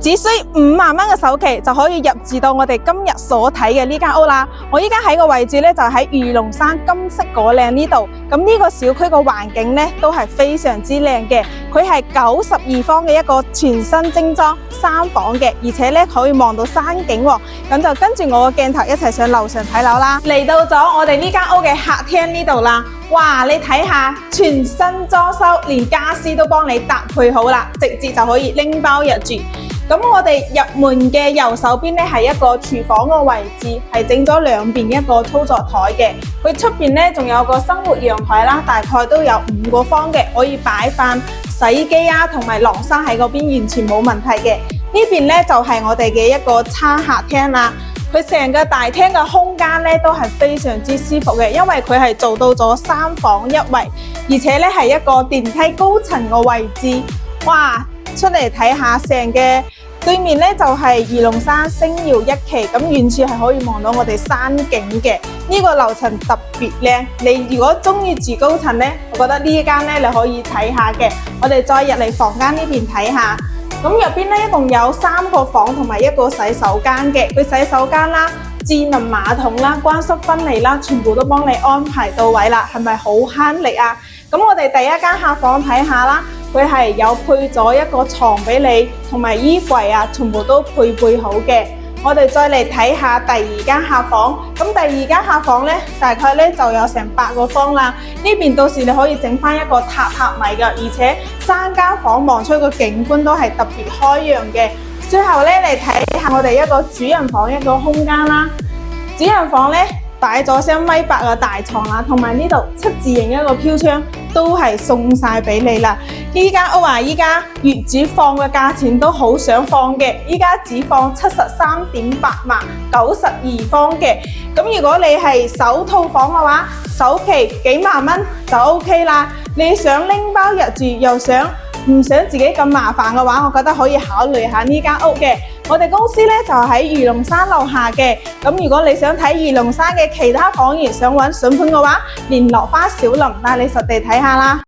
只需5萬蚊嘅首期就可以入住到我哋今日所睇嘅呢間屋啦。我依家喺個位置咧就喺御龍山金色果嶺呢度。咁呢個小區個環境咧都係非常之靚嘅。佢係92方嘅一個全新精裝3房嘅，而且咧可以望到山景喎。咁就跟住我個鏡頭一齊上樓上睇樓啦。嚟到咗我哋呢間屋嘅客廳呢度啦。哇！你睇下，全新裝修，連家私都幫你搭配好啦，直接就可以拎包入住。咁我哋入門嘅右手邊咧係一個廚房嘅位置，係整咗兩邊一個操作台嘅。佢出邊咧仲有個生活陽台啦，大概都有5個方嘅，可以擺飯、洗衣機啊，同埋晾衫喺嗰邊完全冇問題嘅。呢邊咧就係我哋嘅一個餐客廳啦。佢成個大廳嘅空間咧都係非常之舒服嘅，因為佢係做到咗3房1衛，而且咧係一個電梯高層嘅位置。哇！出嚟睇下，成嘅對面咧就係御龍山星耀1期，咁遠處係可以望到我哋山景嘅。呢個樓層特別靚，你如果中意住高層咧，我覺得呢一間咧你可以睇下嘅。我哋再入嚟房間呢邊睇下。咁入邊咧一共有3個房同埋1個洗手間嘅。佢洗手間啦、智能馬桶啦、乾濕分離啦，全部都幫你安排到位啦，係咪好慳力啊？咁我哋第一間客房睇下啦，佢係有配咗一個床俾你，同埋衣櫃啊，全部都配備好嘅。我哋再嚟睇下第2間客房，咁第2間客房咧，大概咧就有成8個方啦。呢邊到時你可以整翻一個榻米嘅，而且3間房望出個景觀都係特別開揚嘅。最後咧嚟睇下我哋一個主人房一個空間啦。主人房咧擺咗1.8米嘅大床啦，同埋呢度7字形一個飄窗都係送晒俾你啦。呢間屋啊，依家業主放嘅價錢都好想放嘅，依家只放73.8萬，92方嘅。咁如果你係首套房嘅話，首期幾萬蚊就 OK 啦。你想拎包入住，又唔想自己咁麻煩嘅話，我覺得可以考慮下呢間屋嘅。我哋公司咧就喺御龍山樓下嘅。咁如果你想睇御龍山嘅其他房源，想揾筍盤嘅話，聯絡翻小林帶你實地睇下啦。